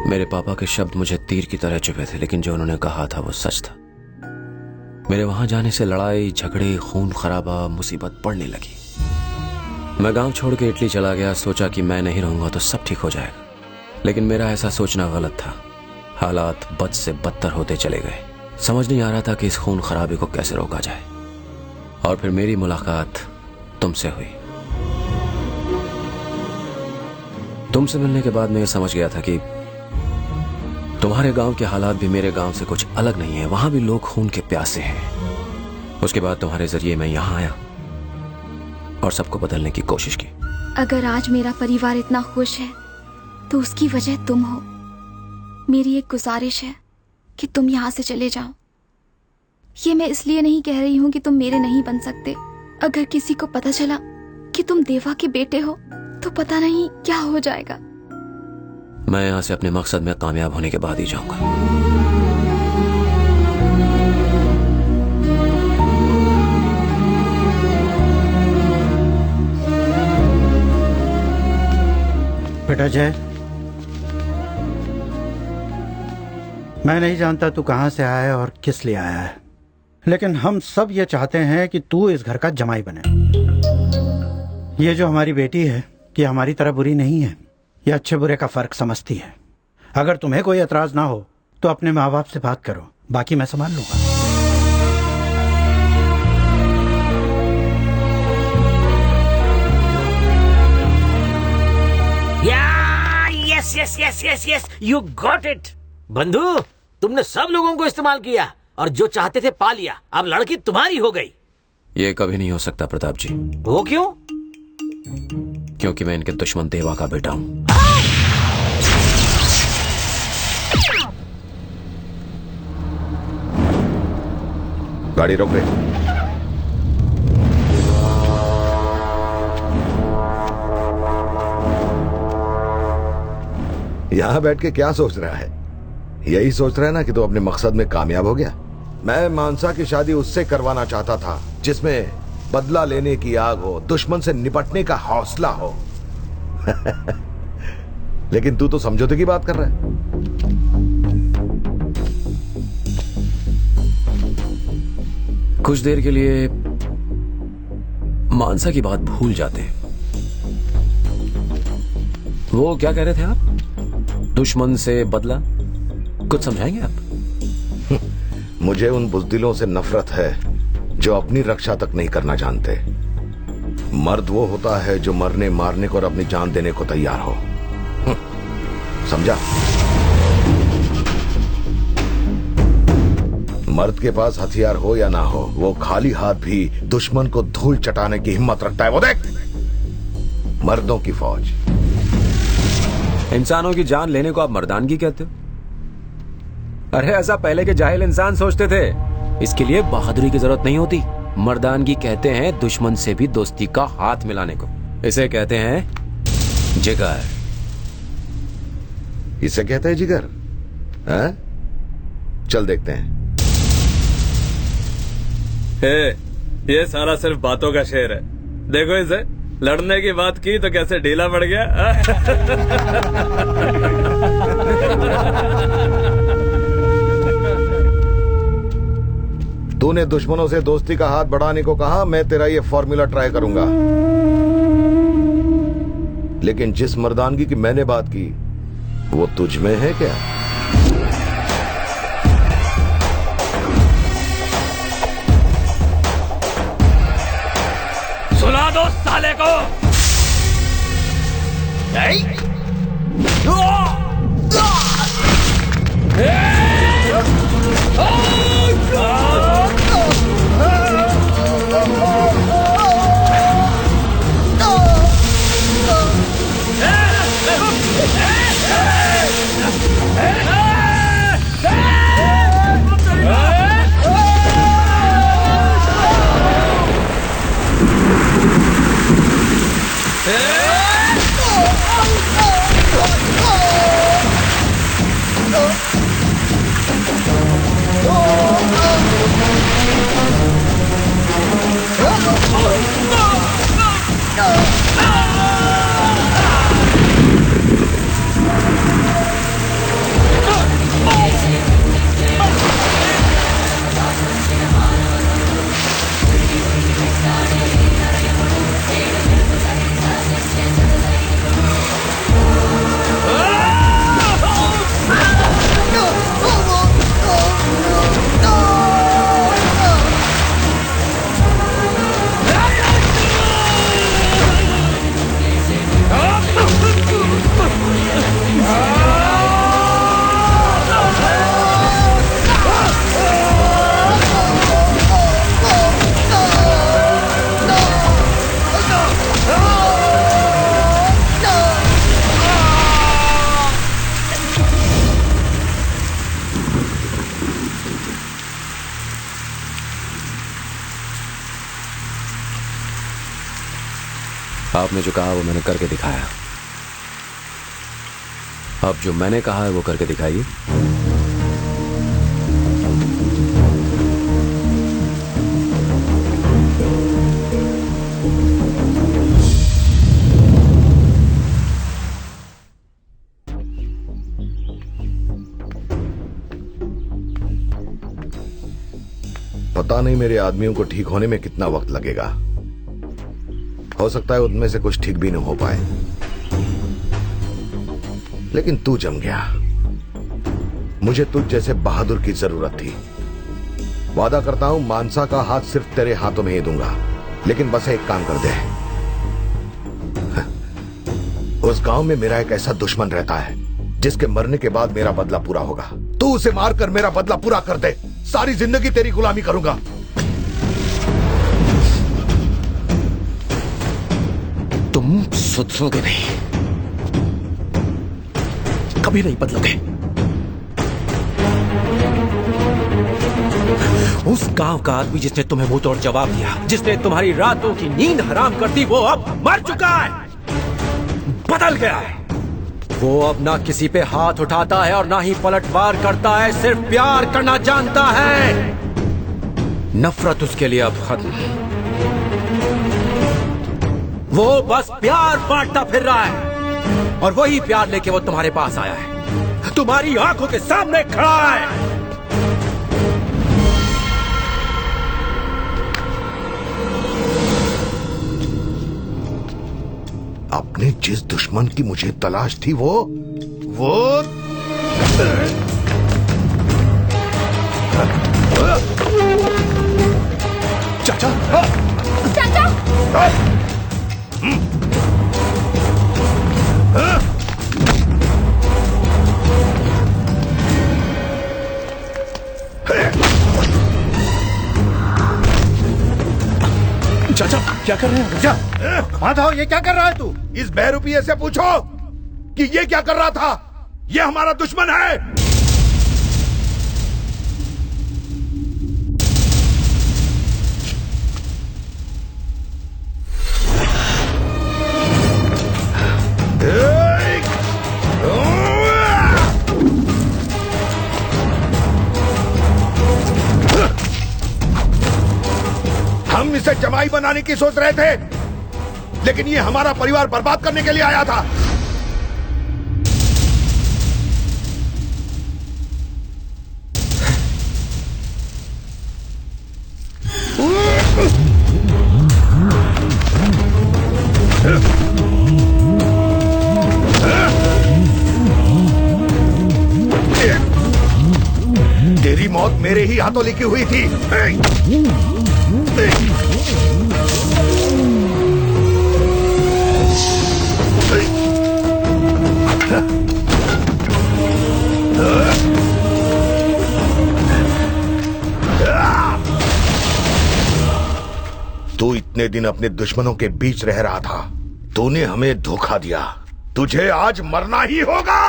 मेरे पापा के शब्द मुझे तीर की तरह चुभे थे, लेकिन जो उन्होंने कहा था वो सच था। मेरे वहां जाने से लड़ाई झगड़े, खून खराबा, मुसीबत बढ़ने लगी। मैं गांव छोड़ के इटली चला गया। सोचा कि मैं नहीं रहूंगा तो सब ठीक हो जाएगा, लेकिन मेरा ऐसा सोचना गलत था। हालात बद से बदतर होते चले गए। समझ नहीं आ रहा था कि इस खून खराबे को कैसे रोका जाए। और फिर मेरी मुलाकात तुमसे हुई। तुमसे मिलने के बाद मैं ये समझ गया था कि तुम्हारे गांव के हालात भी मेरे गांव से कुछ अलग नहीं है। वहां भी लोग खून के प्यासे हैं। उसके बाद तुम्हारे जरिए मैं यहां आया और सबको बदलने की कोशिश की। अगर आज मेरा परिवार इतना खुश है तो उसकी वजह तुम हो। मेरी एक गुजारिश है कि तुम यहाँ से चले जाओ। ये मैं इसलिए नहीं कह रही हूँ कि तुम मेरे नहीं बन सकते। अगर किसी को पता चला कि तुम देवा के बेटे हो तो पता नहीं क्या हो जाएगा। मैं यहाँ से अपने मकसद में कामयाब होने के बाद ही जाऊंगा। बेटा जय, मैं नहीं जानता तू कहां से आया है और किस लिए आया है, लेकिन हम सब ये चाहते हैं कि तू इस घर का जमाई बने। ये जो हमारी बेटी है ये हमारी तरह बुरी नहीं है। ये अच्छे बुरे का फर्क समझती है। अगर तुम्हें कोई एतराज ना हो तो अपने माँ बाप से बात करो, बाकी मैं संभाल लूंगा। Yes yes yes yes yes, you got it. बंधु, तुमने सब लोगों को इस्तेमाल किया और जो चाहते थे पा लिया। अब लड़की तुम्हारी हो गई। ये कभी नहीं हो सकता प्रताप जी। वो क्यों? क्योंकि मैं इनके दुश्मन देवा का बेटा हूं। गाड़ी रोक रहे। यहां बैठ के क्या सोच रहा है? यही सोच रहा है ना कि तू अपने मकसद में कामयाब हो गया। मैं मानसा की शादी उससे करवाना चाहता था जिसमें बदला लेने की आग हो, दुश्मन से निपटने का हौसला हो। लेकिन तू तो समझौते की बात कर रहा है। कुछ देर के लिए मानसा की बात भूल जाते हैं। वो क्या कह रहे थे आप? दुश्मन से बदला? कुछ समझाएंगे आप? मुझे उन बुज़दिलों से नफरत है जो अपनी रक्षा तक नहीं करना जानते। मर्द वो होता है जो मरने मारने को और अपनी जान देने को तैयार हो। समझा? मर्द के पास हथियार हो या ना हो, वो खाली हाथ भी दुश्मन को धूल चटाने की हिम्मत रखता है। वो देख, मर्दों की फौज। इंसानों की जान लेने को आप मर्दानगी कहते हो? अरे ऐसा पहले के जाहिल इंसान सोचते थे। इसके लिए बहादुरी की जरूरत नहीं होती। मर्दानगी कहते हैं दुश्मन से भी दोस्ती का हाथ मिलाने को। इसे कहते हैं जिगर। इसे कहते हैं जिगर? हैं? चल देखते हैं। ये सारा सिर्फ बातों का शेर है। देखो इसे, लड़ने की बात की तो कैसे ढीला पड़ गया। तूने दुश्मनों से दोस्ती का हाथ बढ़ाने को कहा, मैं तेरा ये फॉर्मूला ट्राई करूंगा। लेकिन जिस मर्दानगी की मैंने बात की वो तुझ में है क्या? सुला दो साले को। आपने जो कहा वो मैंने करके दिखाया। अब जो मैंने कहा है वो करके दिखाइए। पता नहीं मेरे आदमियों को ठीक होने में कितना वक्त लगेगा। हो सकता है उनमें से कुछ ठीक भी न हो पाए, लेकिन तू जम गया। मुझे तुझ जैसे बहादुर की जरूरत थी। वादा करता हूं मानसा का हाथ सिर्फ तेरे हाथों में ही दूंगा, लेकिन बस एक काम कर दे। उस गांव में मेरा एक ऐसा दुश्मन रहता है जिसके मरने के बाद मेरा बदला पूरा होगा। तू उसे मारकर मेरा बदला पूरा कर दे, सारी जिंदगी तेरी गुलामी करूंगा। तुम सुधरोगे नहीं, कभी नहीं बदलोगे। उस गांव का आदमी जिसने तुम्हें मुंह तोड़ जवाब दिया, जिसने तुम्हारी रातों की नींद हराम कर दी, वो अब मर चुका है, बदल गया है। वो अब ना किसी पे हाथ उठाता है और ना ही पलटवार करता है, सिर्फ प्यार करना जानता है। नफरत उसके लिए अब खत्म। वो बस प्यार बांटता फिर रहा है, और वही प्यार लेके वो तुम्हारे पास आया है, तुम्हारी आंखों के सामने खड़ा है। अपने जिस दुश्मन की मुझे तलाश थी वो चाचा। चाचा, चाचा क्या कर रहे हैं? जा वहां जाओ। ये क्या कर रहा है तू? इस बहरूपिये से पूछो कि ये क्या कर रहा था। ये हमारा दुश्मन है। हम इसे जमाई बनाने की सोच रहे थे, लेकिन ये हमारा परिवार बर्बाद करने के लिए आया था। तेरी मौत मेरे ही हाथों लिखी हुई थी। तू इतने दिन अपने दुश्मनों के बीच रह रहा था, तूने हमें धोखा दिया। तुझे आज मरना ही होगा।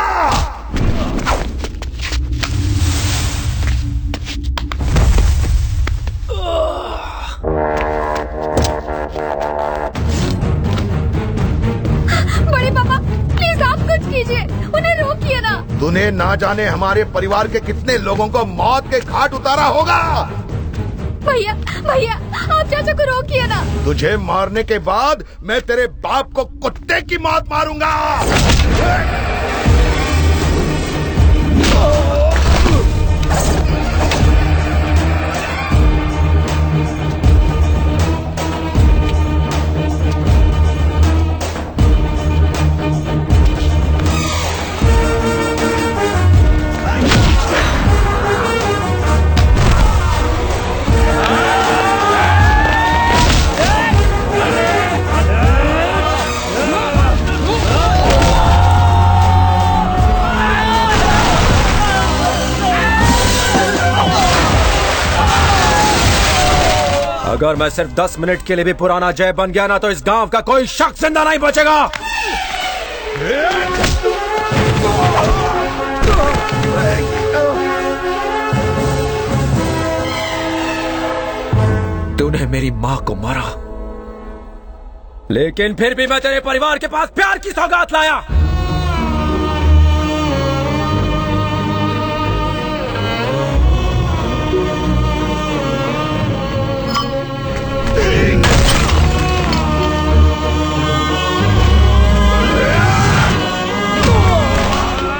बड़े पापा प्लीज आप कुछ कीजिए, उन्हें रोकिए ना। तूने ना जाने हमारे परिवार के कितने लोगों को मौत के घाट उतारा होगा। भैया भैया आप चाचा को रोकिए ना। तुझे मारने के बाद मैं तेरे बाप को कुत्ते की मौत मारूंगा। अगर मैं सिर्फ 10 मिनट के लिए भी पुराना जय बन गया ना, तो इस गांव का कोई शख्स जिंदा नहीं बचेगा। तूने मेरी मां को मारा, लेकिन फिर भी मैं तेरे परिवार के पास प्यार की सौगात लाया।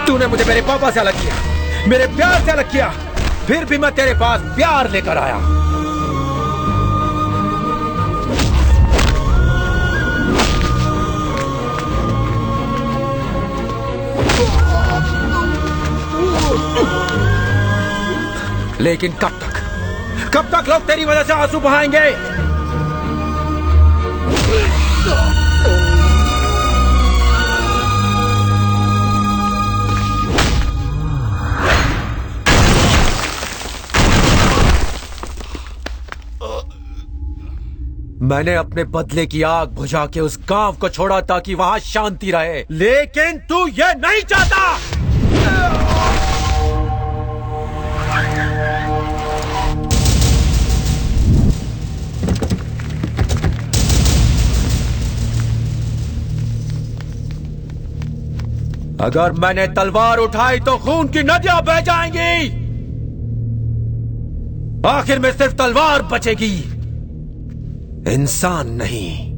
तूने मुझे मेरे पापा से अलग किया, मेरे प्यार से अलग किया, फिर भी मैं तेरे पास प्यार लेकर आया। लेकिन कब तक लोग तेरी वजह से आंसू बहाएंगे? मैंने अपने बदले की आग बुझा के उस गांव को छोड़ा ताकि वहां शांति रहे, लेकिन तू ये नहीं चाहता। अगर मैंने तलवार उठाई तो खून की नदियां बह जाएंगी। आखिर में सिर्फ तलवार बचेगी, इंसान नहीं।